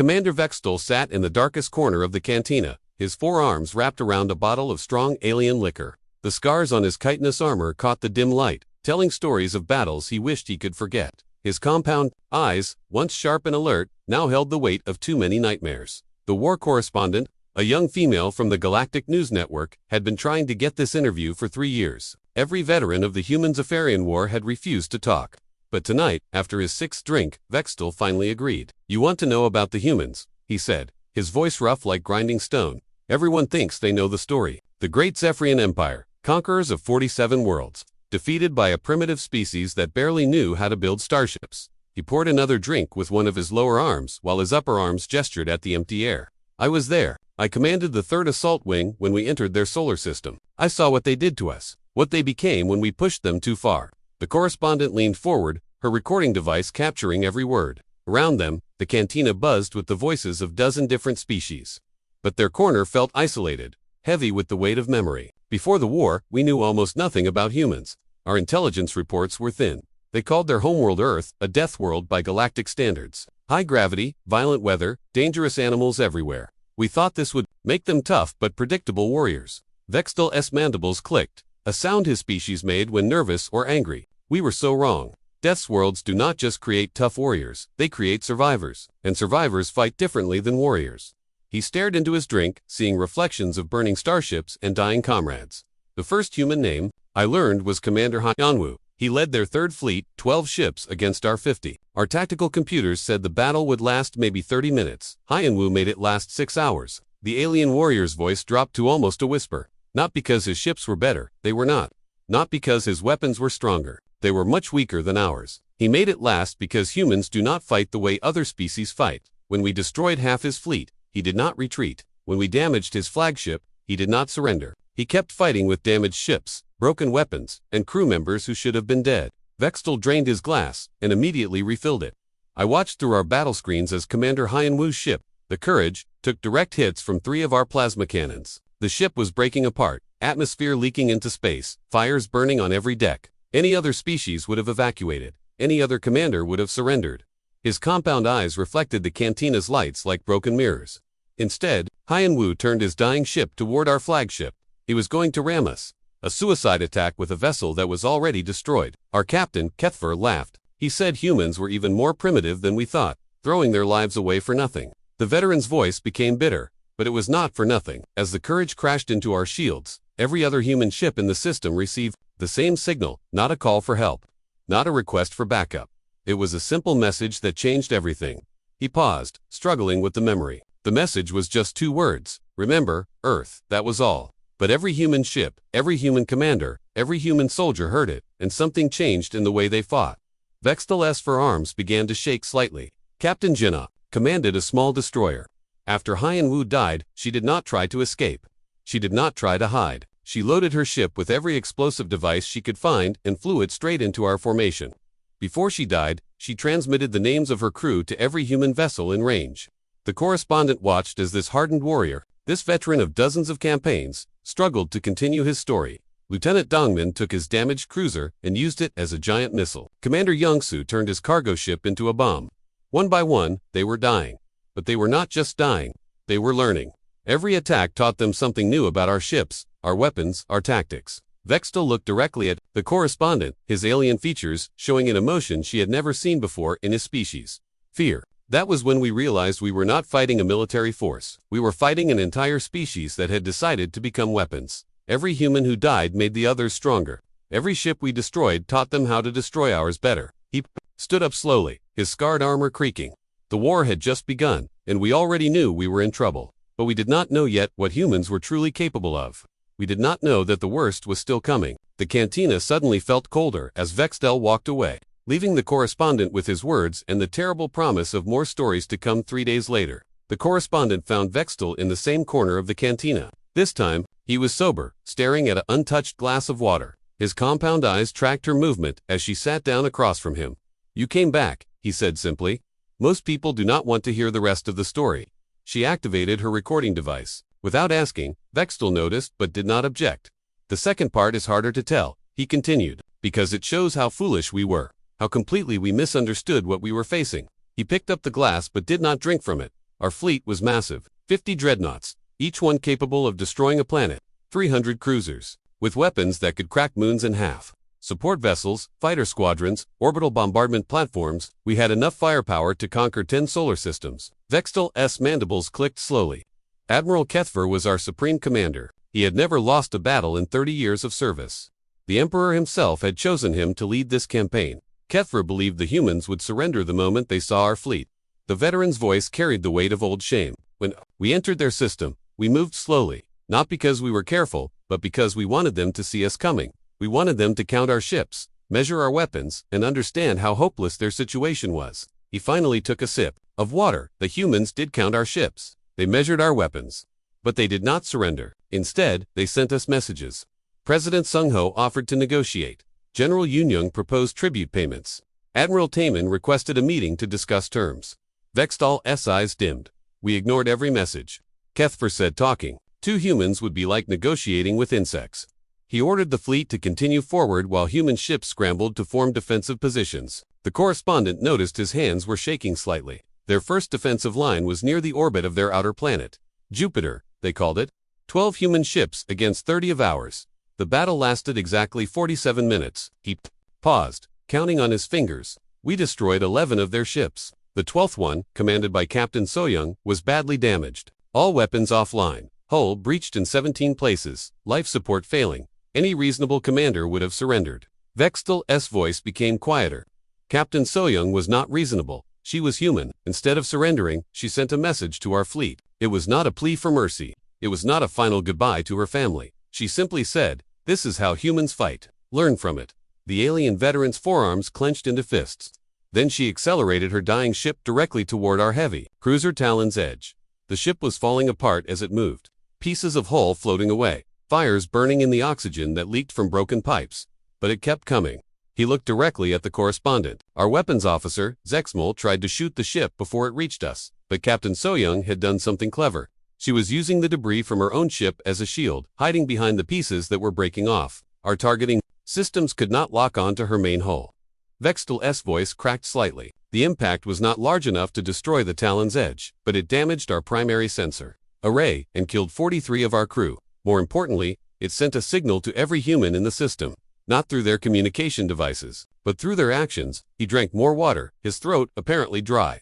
Commander Vextel sat in the darkest corner of the cantina, his forearms wrapped around a bottle of strong alien liquor. The scars on his chitinous armor caught the dim light, telling stories of battles he wished he could forget. His compound eyes, once sharp and alert, now held the weight of too many nightmares. The war correspondent, a young female from the Galactic News Network, had been trying to get this interview for 3 years. Every veteran of the Human-Zephyrian War had refused to talk. But tonight, after his 6th drink, Vextel finally agreed. "You want to know about the humans," he said, his voice rough like grinding stone. "Everyone thinks they know the story. The Great Zephyrian Empire, conquerors of 47 worlds, defeated by a primitive species that barely knew how to build starships." He poured another drink with one of his lower arms while his upper arms gestured at the empty air. "I was there. I commanded the 3rd Assault Wing when we entered their solar system. I saw what they did to us, what they became when we pushed them too far." The correspondent leaned forward, her recording device capturing every word. Around them, the cantina buzzed with the voices of 12 different species. But their corner felt isolated, heavy with the weight of memory. "Before the war, we knew almost nothing about humans. Our intelligence reports were thin. They called their homeworld Earth a death world by galactic standards. High gravity, violent weather, dangerous animals everywhere. We thought this would make them tough but predictable warriors." Vextel's mandibles clicked, a sound his species made when nervous or angry. "We were so wrong. Death's worlds do not just create tough warriors, they create survivors, and survivors fight differently than warriors." He stared into his drink, seeing reflections of burning starships and dying comrades. "The first human name I learned was Commander Hyanwu. He led their 3rd fleet, 12 ships against our 50. Our tactical computers said the battle would last maybe 30 minutes. Hyanwu made it last 6 hours. The alien warrior's voice dropped to almost a whisper. Not because his ships were better, they were not. Not because his weapons were stronger, they were much weaker than ours. He made it last because humans do not fight the way other species fight. When we destroyed half his fleet, he did not retreat. When we damaged his flagship, he did not surrender. He kept fighting with damaged ships, broken weapons, and crew members who should have been dead." Vextel drained his glass and immediately refilled it. "I watched through our battle screens as Commander Hyanwu's ship, the Courage, took direct hits from 3 of our plasma cannons. The ship was breaking apart, atmosphere leaking into space, fires burning on every deck. Any other species would have evacuated. Any other commander would have surrendered." His compound eyes reflected the cantina's lights like broken mirrors. "Instead, Hyanwu turned his dying ship toward our flagship. He was going to ram us. A suicide attack with a vessel that was already destroyed." Our captain, Kethfer, laughed. He said humans were even more primitive than we thought, throwing their lives away for nothing. The veteran's voice became bitter, but it was not for nothing. As the Courage crashed into our shields, every other human ship in the system received the same signal, not a call for help, not a request for backup. It was a simple message that changed everything. He paused, struggling with the memory. The message was just 2 words. "Remember, Earth," that was all. But every human ship, every human commander, every human soldier heard it, and something changed in the way they fought. Vextel's forearms began to shake slightly. Captain Jinna commanded a small destroyer. After Hyanwu died, she did not try to escape. She did not try to hide. She loaded her ship with every explosive device she could find and flew it straight into our formation. Before she died, she transmitted the names of her crew to every human vessel in range. The correspondent watched as this hardened warrior, this veteran of dozens of campaigns, struggled to continue his story. Lieutenant Dongmin took his damaged cruiser and used it as a giant missile. Commander Youngsu turned his cargo ship into a bomb. One by one, they were dying. But they were not just dying, they were learning. Every attack taught them something new about our ships, our weapons, our tactics. Vextel looked directly at the correspondent, his alien features showing an emotion she had never seen before in his species. Fear. That was when we realized we were not fighting a military force. We were fighting an entire species that had decided to become weapons. Every human who died made the others stronger. Every ship we destroyed taught them how to destroy ours better. He stood up slowly, his scarred armor creaking. The war had just begun, and we already knew we were in trouble. But we did not know yet what humans were truly capable of. We did not know that the worst was still coming. The cantina suddenly felt colder as Vextel walked away, leaving the correspondent with his words and the terrible promise of more stories to come 3 days later. The correspondent found Vextel in the same corner of the cantina. This time, he was sober, staring at an untouched glass of water. His compound eyes tracked her movement as she sat down across from him. "You came back," he said simply. "Most people do not want to hear the rest of the story." She activated her recording device. Without asking, Vextel noticed but did not object. "The second part is harder to tell," he continued, "because it shows how foolish we were, how completely we misunderstood what we were facing." He picked up the glass but did not drink from it. Our fleet was massive, 50 dreadnoughts, each one capable of destroying a planet, 300 cruisers, with weapons that could crack moons in half, support vessels, fighter squadrons, orbital bombardment platforms. We had enough firepower to conquer 10 solar systems. Vextal's mandibles clicked slowly. Admiral Kethver was our supreme commander. He had never lost a battle in 30 years of service. The Emperor himself had chosen him to lead this campaign. Kethver believed the humans would surrender the moment they saw our fleet. The veteran's voice carried the weight of old shame. When we entered their system, we moved slowly, not because we were careful, but because we wanted them to see us coming. We wanted them to count our ships, measure our weapons, and understand how hopeless their situation was. He finally took a sip of water. The humans did count our ships. They measured our weapons. But they did not surrender. Instead, they sent us messages. President Sung-ho offered to negotiate. General Yoon-young proposed tribute payments. Admiral Taemin requested a meeting to discuss terms. Vextal's eyes dimmed. We ignored every message. Kethver said talking to humans would be like negotiating with insects. He ordered the fleet to continue forward while human ships scrambled to form defensive positions. The correspondent noticed his hands were shaking slightly. Their first defensive line was near the orbit of their outer planet. Jupiter, they called it. 12 human ships against 30 of ours. The battle lasted exactly 47 minutes. He paused, counting on his fingers. We destroyed 11 of their ships. The 12th one, commanded by Captain So-young, was badly damaged. All weapons offline. Hull breached in 17 places, life support failing. Any reasonable commander would have surrendered. Vextal's voice became quieter. Captain So-young was not reasonable. She was human. Instead of surrendering, she sent a message to our fleet. It was not a plea for mercy. It was not a final goodbye to her family. She simply said, "This is how humans fight. Learn from it." The alien veteran's forearms clenched into fists. Then she accelerated her dying ship directly toward our heavy cruiser Talon's edge. The ship was falling apart as it moved. Pieces of hull floating away. Fires burning in the oxygen that leaked from broken pipes. But it kept coming. He looked directly at the correspondent. Our weapons officer, Zexmol, tried to shoot the ship before it reached us. But Captain So-young had done something clever. She was using the debris from her own ship as a shield, hiding behind the pieces that were breaking off. Our targeting systems could not lock onto her main hull. Vextal's voice cracked slightly. The impact was not large enough to destroy the Talon's edge, but it damaged our primary sensor array and killed 43 of our crew. More importantly, it sent a signal to every human in the system, not through their communication devices, but through their actions. He drank more water, his throat apparently dry.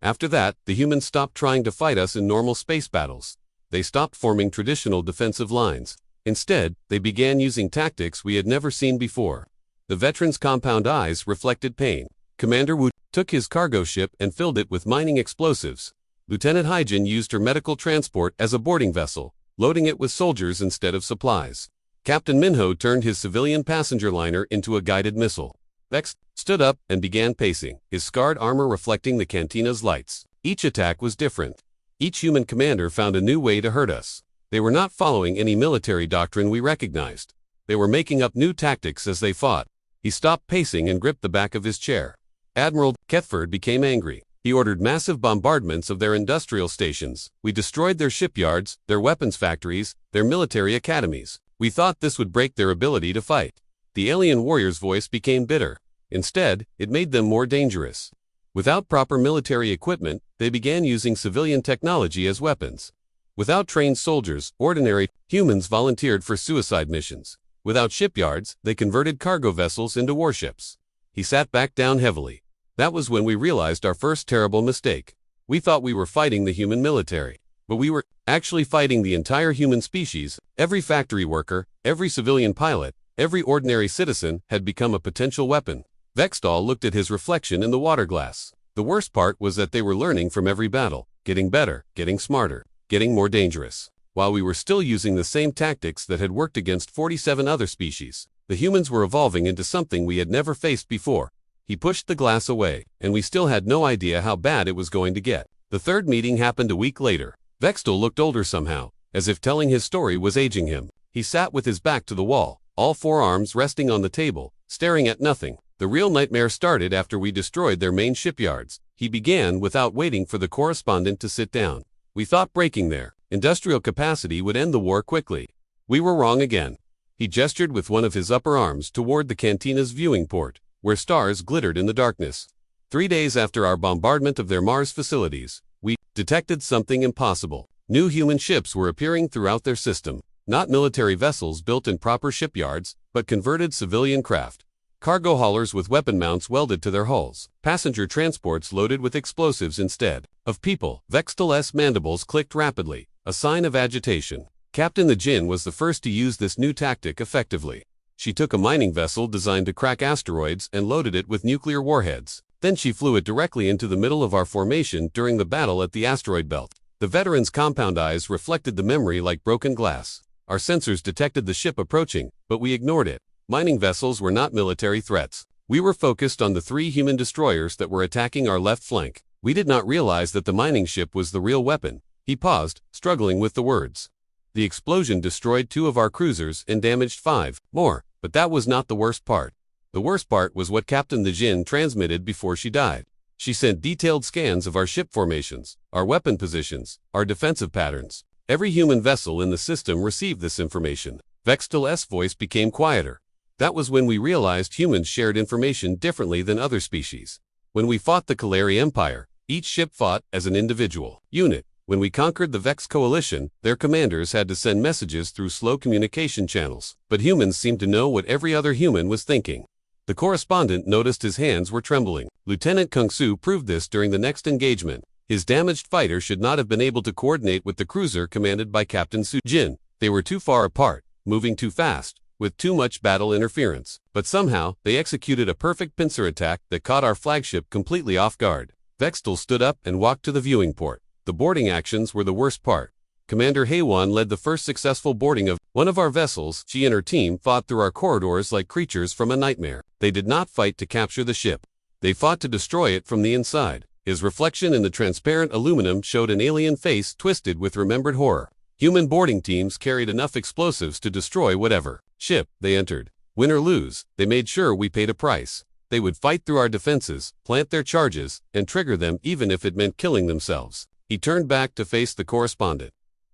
After that, the humans stopped trying to fight us in normal space battles. They stopped forming traditional defensive lines. Instead, they began using tactics we had never seen before. The veteran's compound eyes reflected pain. Commander Wu took his cargo ship and filled it with mining explosives. Lieutenant Haijin used her medical transport as a boarding vessel, loading it with soldiers instead of supplies. Captain Minho turned his civilian passenger liner into a guided missile. Vex stood up and began pacing, his scarred armor reflecting the cantina's lights. Each attack was different. Each human commander found a new way to hurt us. They were not following any military doctrine we recognized. They were making up new tactics as they fought. He stopped pacing and gripped the back of his chair. Admiral Kethver became angry. He ordered massive bombardments of their industrial stations. We destroyed their shipyards, their weapons factories, their military academies. We thought this would break their ability to fight. The alien warrior's voice became bitter. Instead, it made them more dangerous. Without proper military equipment, they began using civilian technology as weapons. Without trained soldiers, ordinary humans volunteered for suicide missions. Without shipyards, they converted cargo vessels into warships. He sat back down heavily. That was when we realized our first terrible mistake. We thought we were fighting the human military, but we were actually fighting the entire human species. Every factory worker, every civilian pilot, every ordinary citizen had become a potential weapon. Vextal looked at his reflection in the water glass. The worst part was that they were learning from every battle, getting better, getting smarter, getting more dangerous. While we were still using the same tactics that had worked against 47 other species, the humans were evolving into something we had never faced before. He pushed the glass away, and we still had no idea how bad it was going to get. The third meeting happened a week later. Vextal looked older somehow, as if telling his story was aging him. He sat with his back to the wall, all four arms resting on the table, staring at nothing. The real nightmare started after we destroyed their main shipyards. He began without waiting for the correspondent to sit down. We thought breaking their industrial capacity would end the war quickly. We were wrong again. He gestured with one of his upper arms toward the cantina's viewing port, where stars glittered in the darkness. 3 days after our bombardment of their Mars facilities, we detected something impossible. New human ships were appearing throughout their system. Not military vessels built in proper shipyards, but converted civilian craft. Cargo haulers with weapon mounts welded to their hulls. Passenger transports loaded with explosives instead of people. Vextel's mandibles clicked rapidly, a sign of agitation. Captain the Jinn was the first to use this new tactic effectively. She took a mining vessel designed to crack asteroids and loaded it with nuclear warheads. Then she flew it directly into the middle of our formation during the battle at the asteroid belt. The veteran's compound eyes reflected the memory like broken glass. Our sensors detected the ship approaching, but we ignored it. Mining vessels were not military threats. We were focused on the 3 human destroyers that were attacking our left flank. We did not realize that the mining ship was the real weapon. He paused, struggling with the words. The explosion destroyed 2 of our cruisers and damaged 5 more, but that was not the worst part. The worst part was what Captain the Jinn transmitted before she died. She sent detailed scans of our ship formations, our weapon positions, our defensive patterns. Every human vessel in the system received this information. Vextel's voice became quieter. That was when we realized humans shared information differently than other species. When we fought the Kalari Empire, each ship fought as an individual unit. When we conquered the Vex Coalition, their commanders had to send messages through slow communication channels. But humans seemed to know what every other human was thinking. The correspondent noticed his hands were trembling. Lieutenant Kung Su proved this during the next engagement. His damaged fighter should not have been able to coordinate with the cruiser commanded by Captain Su Jin. They were too far apart, moving too fast, with too much battle interference. But somehow, they executed a perfect pincer attack that caught our flagship completely off guard. Vextel stood up and walked to the viewing port. The boarding actions were the worst part. Commander Haywan led the first successful boarding of one of our vessels. She and her team fought through our corridors like creatures from a nightmare. They did not fight to capture the ship. They fought to destroy it from the inside. His reflection in the transparent aluminum showed an alien face twisted with remembered horror. Human boarding teams carried enough explosives to destroy whatever ship they entered. Win or lose, they made sure we paid a price. They would fight through our defenses, plant their charges, and trigger them even if it meant killing themselves. He turned back to face the correspondent.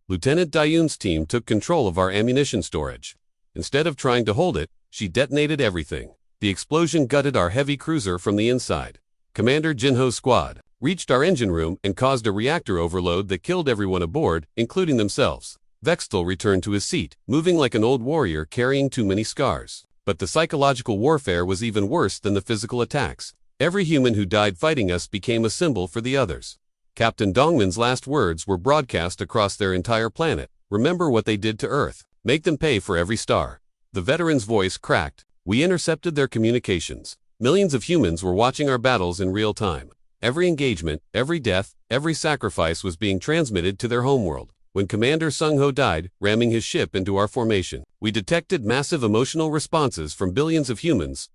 Lieutenant Dayun's team took control of our ammunition storage. Instead of trying to hold it, she detonated everything. The explosion gutted our heavy cruiser from the inside. Commander Jinho's squad reached our engine room and caused a reactor overload that killed everyone aboard, including themselves. Vextel returned to his seat, moving like an old warrior carrying too many scars. But the psychological warfare was even worse than the physical attacks. Every human who died fighting us became a symbol for the others. Captain Dongman's last words were broadcast across their entire planet. Remember what they did to Earth. Make them pay for every star. The veteran's voice cracked. We intercepted their communications. Millions of humans were watching our battles in real time. Every engagement, every death, every sacrifice was being transmitted to their homeworld. When Commander Sung-ho died, ramming his ship into our formation, we detected massive emotional responses from billions of humans.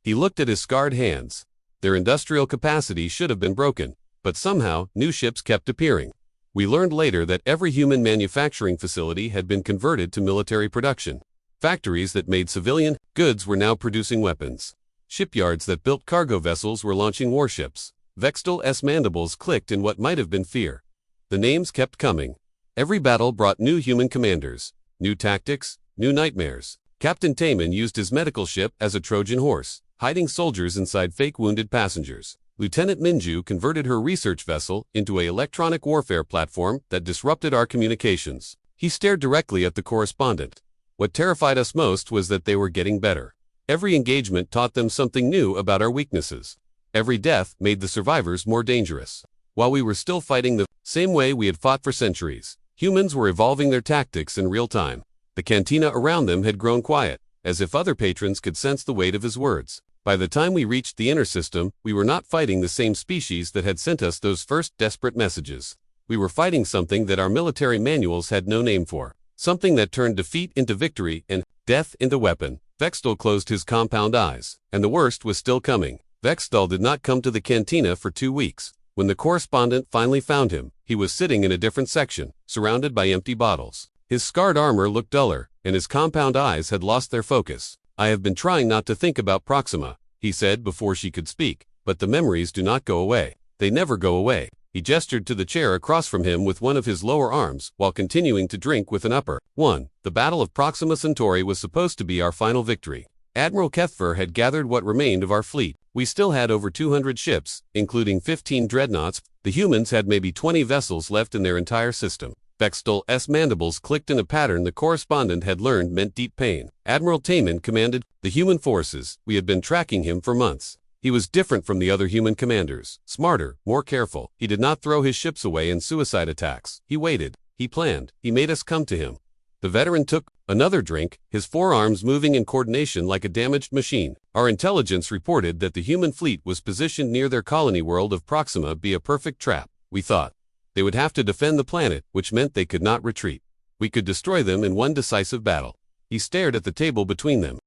He looked at his scarred hands. Their industrial capacity should have been broken, but somehow, new ships kept appearing. We learned later that every human manufacturing facility had been converted to military production. Factories that made civilian goods were now producing weapons. Shipyards that built cargo vessels were launching warships. Vextel's mandibles clicked in what might have been fear. The names kept coming. Every battle brought new human commanders, new tactics, new nightmares. Captain Taman used his medical ship as a Trojan horse, hiding soldiers inside fake wounded passengers. Lieutenant Minju converted her research vessel into an electronic warfare platform that disrupted our communications. He stared directly at the correspondent. What terrified us most was that they were getting better. Every engagement taught them something new about our weaknesses. Every death made the survivors more dangerous. While we were still fighting the same way we had fought for centuries, humans were evolving their tactics in real time. The cantina around them had grown quiet, as if other patrons could sense the weight of his words. By the time we reached the inner system, we were not fighting the same species that had sent us those first desperate messages. We were fighting something that our military manuals had no name for. Something that turned defeat into victory and death into weapon. Vextel closed his compound eyes, and the worst was still coming. Vextel did not come to the cantina for 2 weeks. When the correspondent finally found him, he was sitting in a different section, surrounded by empty bottles. His scarred armor looked duller, and his compound eyes had lost their focus. I have been trying not to think about Proxima, he said before she could speak, but the memories do not go away. They never go away. He gestured to the chair across from him with one of his lower arms, while continuing to drink with an upper. 1. The Battle of Proxima Centauri was supposed to be our final victory. Admiral Kethfer had gathered what remained of our fleet. We still had over 200 ships, including 15 dreadnoughts. The humans had maybe 20 vessels left in their entire system. Vextal's mandibles clicked in a pattern the correspondent had learned meant deep pain. Admiral Taman commanded the human forces. We had been tracking him for months. He was different from the other human commanders. Smarter, more careful. He did not throw his ships away in suicide attacks. He waited. He planned. He made us come to him. The veteran took another drink, his forearms moving in coordination like a damaged machine. Our intelligence reported that the human fleet was positioned near their colony world of Proxima be a perfect trap. We thought they would have to defend the planet, which meant they could not retreat. We could destroy them in one decisive battle. He stared at the table between them.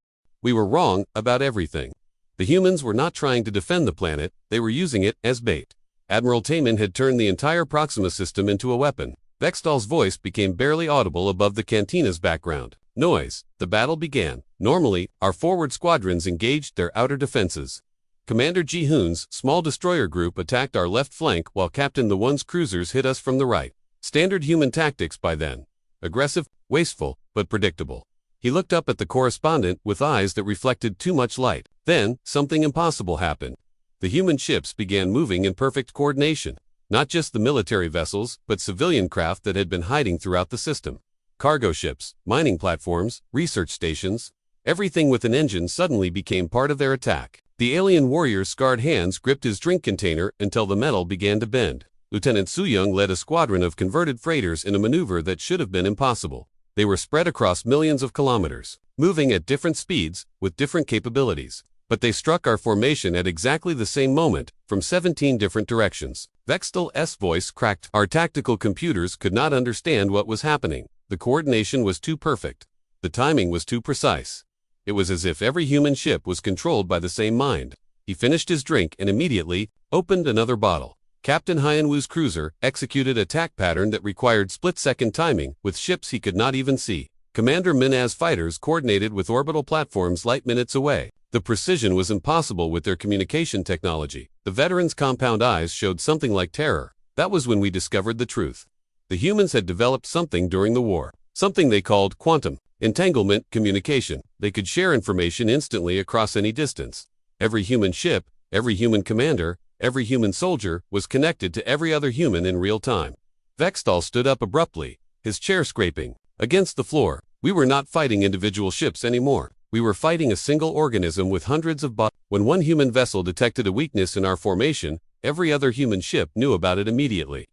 We were wrong about everything. The humans were not trying to defend the planet, they were using it as bait. Admiral Taman had turned the entire Proxima system into a weapon. Vextal's voice became barely audible above the cantina's background noise. The battle began. Normally, our forward squadrons engaged their outer defenses. Commander Ji-hoon's small destroyer group attacked our left flank while Captain The-One's cruisers hit us from the right. Standard human tactics by then. Aggressive, wasteful, but predictable. He looked up at the correspondent with eyes that reflected too much light. Then, something impossible happened. The human ships began moving in perfect coordination. Not just the military vessels, but civilian craft that had been hiding throughout the system. Cargo ships, mining platforms, research stations. Everything with an engine suddenly became part of their attack. The alien warrior's scarred hands gripped his drink container until the metal began to bend. Lieutenant Su-young led a squadron of converted freighters in a maneuver that should have been impossible. They were spread across millions of kilometers, moving at different speeds, with different capabilities. But they struck our formation at exactly the same moment, from 17 different directions. Vextal's voice cracked. Our tactical computers could not understand what was happening. The coordination was too perfect. The timing was too precise. It was as if every human ship was controlled by the same mind. He finished his drink and immediately opened another bottle. Captain Hyunwoo's cruiser executed an attack pattern that required split-second timing with ships he could not even see. Commander Minaz's fighters coordinated with orbital platforms light minutes away. The precision was impossible with their communication technology. The veteran's compound eyes showed something like terror. That was when we discovered the truth. The humans had developed something during the war. Something they called quantum entanglement communication. They could share information instantly across any distance. Every human ship, every human commander, every human soldier was connected to every other human in real time. Vextal stood up abruptly, his chair scraping against the floor. We were not fighting individual ships anymore. We were fighting a single organism with hundreds of bots. When one human vessel detected a weakness in our formation, every other human ship knew about it immediately.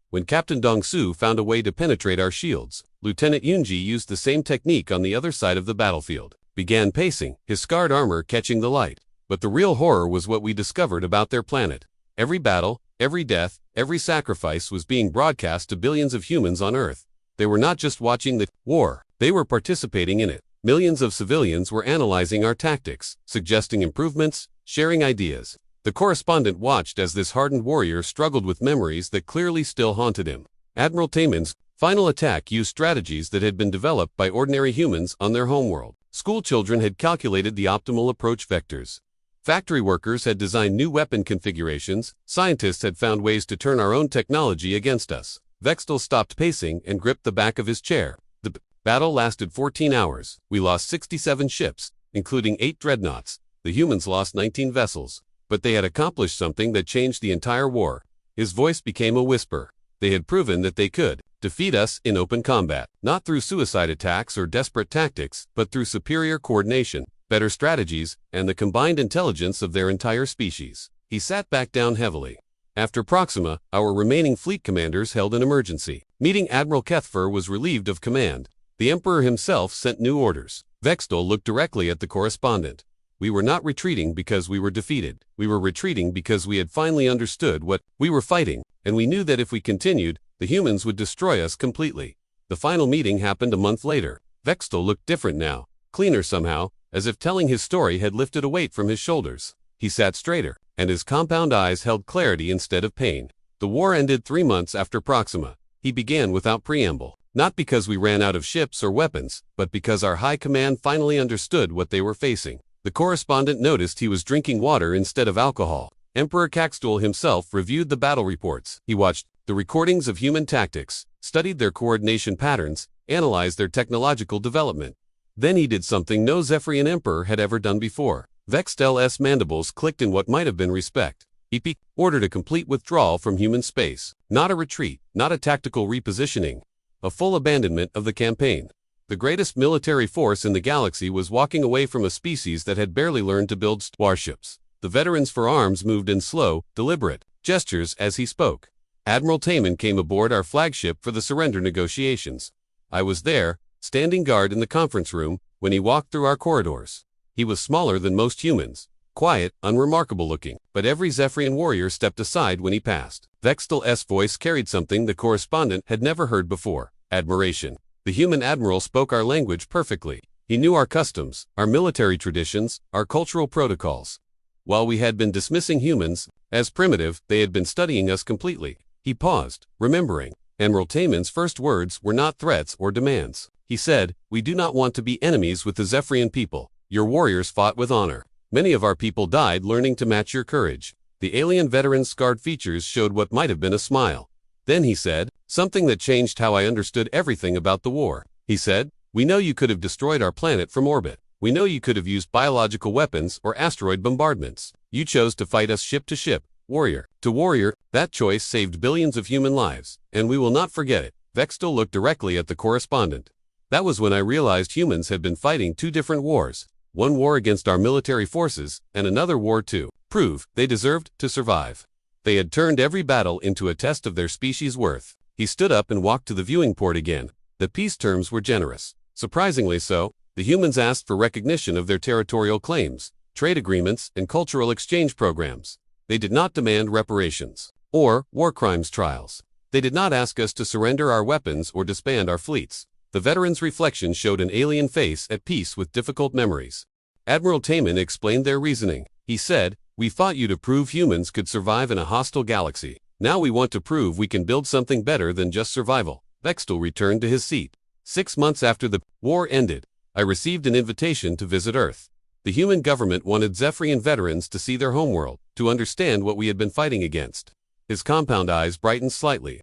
When Captain Dong-Su found a way to penetrate our shields, Lieutenant Yoonji used the same technique on the other side of the battlefield. Began pacing, his scarred armor catching the light. But the real horror was what we discovered about their planet. Every battle, every death, every sacrifice was being broadcast to billions of humans on Earth. They were not just watching the war, they were participating in it. Millions of civilians were analyzing our tactics, suggesting improvements, sharing ideas. The correspondent watched as this hardened warrior struggled with memories that clearly still haunted him. Admiral Taman's final attack used strategies that had been developed by ordinary humans on their homeworld. School children had calculated the optimal approach vectors. Factory workers had designed new weapon configurations. Scientists had found ways to turn our own technology against us. Vextal stopped pacing and gripped the back of his chair. The battle lasted 14 hours. We lost 67 ships, including 8 dreadnoughts. The humans lost 19 vessels. But they had accomplished something that changed the entire war. His voice became a whisper. They had proven that they could defeat us in open combat, not through suicide attacks or desperate tactics, but through superior coordination, better strategies, and the combined intelligence of their entire species. He sat back down heavily. After Proxima, our remaining fleet commanders held an emergency meeting. Admiral Kethfer was relieved of command. The Emperor himself sent new orders. Vextal looked directly at the correspondent. We were not retreating because we were defeated. We were retreating because we had finally understood what we were fighting, and we knew that if we continued, the humans would destroy us completely. The final meeting happened a month later. Vextal looked different now, cleaner somehow, as if telling his story had lifted a weight from his shoulders. He sat straighter, and his compound eyes held clarity instead of pain. The war ended 3 months after Proxima. He began without preamble. Not because we ran out of ships or weapons, but because our high command finally understood what they were facing. The correspondent noticed he was drinking water instead of alcohol. Emperor Caxtool himself reviewed the battle reports. He watched the recordings of human tactics, studied their coordination patterns, analyzed their technological development. Then he did something no Zephyrian emperor had ever done before. Vextel's mandibles clicked in what might have been respect. He ordered a complete withdrawal from human space. Not a retreat, not a tactical repositioning. A full abandonment of the campaign. The greatest military force in the galaxy was walking away from a species that had barely learned to build warships. The veterans for arms moved in slow, deliberate gestures as he spoke. Admiral Taman came aboard our flagship for the surrender negotiations. I was there, standing guard in the conference room, when he walked through our corridors. He was smaller than most humans. Quiet, unremarkable looking, but every Zephyrian warrior stepped aside when he passed. Vextel's voice carried something the correspondent had never heard before: admiration. The human admiral spoke our language perfectly. He knew our customs, our military traditions, our cultural protocols. While we had been dismissing humans as primitive, they had been studying us completely. He paused, remembering. Admiral Taman's first words were not threats or demands. He said, "We do not want to be enemies with the Zephyrian people. Your warriors fought with honor. Many of our people died learning to match your courage." The alien veteran's scarred features showed what might have been a smile. Then he said, something that changed how I understood everything about the war. He said, "We know you could have destroyed our planet from orbit. We know you could have used biological weapons or asteroid bombardments. You chose to fight us ship to ship, warrior to warrior. That choice saved billions of human lives, and we will not forget it." Vextel looked directly at the correspondent. That was when I realized humans had been fighting two different wars. One war against our military forces, and another war to prove they deserved to survive. They had turned every battle into a test of their species' worth. He stood up and walked to the viewing port again. The peace terms were generous. Surprisingly so. The humans asked for recognition of their territorial claims, trade agreements, and cultural exchange programs. They did not demand reparations or war crimes trials. They did not ask us to surrender our weapons or disband our fleets. The veteran's reflection showed an alien face at peace with difficult memories. Admiral Taman explained their reasoning. He said, "We fought you to prove humans could survive in a hostile galaxy. Now we want to prove we can build something better than just survival." Vextel returned to his seat. 6 months after the war ended, I received an invitation to visit Earth. The human government wanted Zephyrian veterans to see their homeworld, to understand what we had been fighting against. His compound eyes brightened slightly.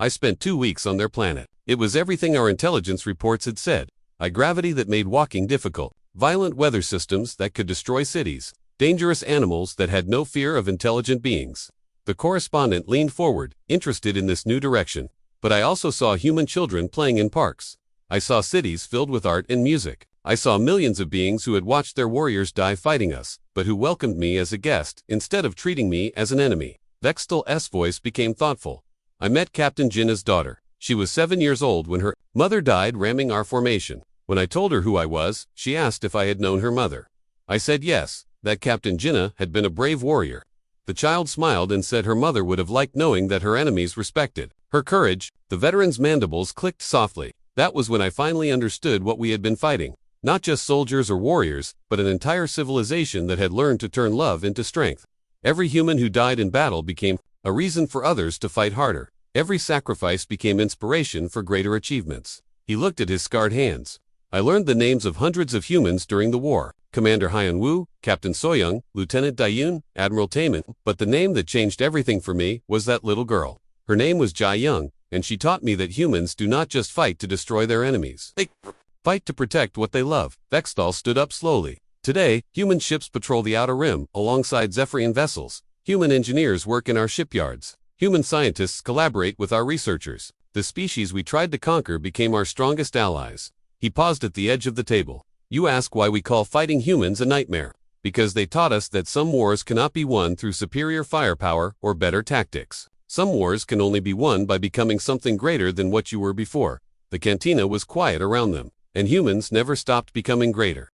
I spent 2 weeks on their planet. It was everything our intelligence reports had said. A gravity that made walking difficult, violent weather systems that could destroy cities, dangerous animals that had no fear of intelligent beings. The correspondent leaned forward, interested in this new direction. But I also saw human children playing in parks. I saw cities filled with art and music. I saw millions of beings who had watched their warriors die fighting us, but who welcomed me as a guest instead of treating me as an enemy. Vextel's voice became thoughtful. I met Captain Jinna's daughter. She was 7 years old when her mother died ramming our formation. When I told her who I was, she asked if I had known her mother. I said yes, that Captain Jinna had been a brave warrior. The child smiled and said her mother would have liked knowing that her enemies respected her courage. The veteran's mandibles clicked softly. That was when I finally understood what we had been fighting. Not just soldiers or warriors, but an entire civilization that had learned to turn love into strength. Every human who died in battle became a reason for others to fight harder. Every sacrifice became inspiration for greater achievements. He looked at his scarred hands. I learned the names of hundreds of humans during the war. Commander Hyun Woo, Captain Soyoung, Lieutenant Dayun, Admiral Taman. But the name that changed everything for me was that little girl. Her name was Jai Young, and she taught me that humans do not just fight to destroy their enemies. They fight to protect what they love. Vextel stood up slowly. Today, human ships patrol the Outer Rim alongside Zephyrian vessels. Human engineers work in our shipyards. Human scientists collaborate with our researchers. The species we tried to conquer became our strongest allies. He paused at the edge of the table. You ask why we call fighting humans a nightmare. Because they taught us that some wars cannot be won through superior firepower or better tactics. Some wars can only be won by becoming something greater than what you were before. The cantina was quiet around them, and humans never stopped becoming greater.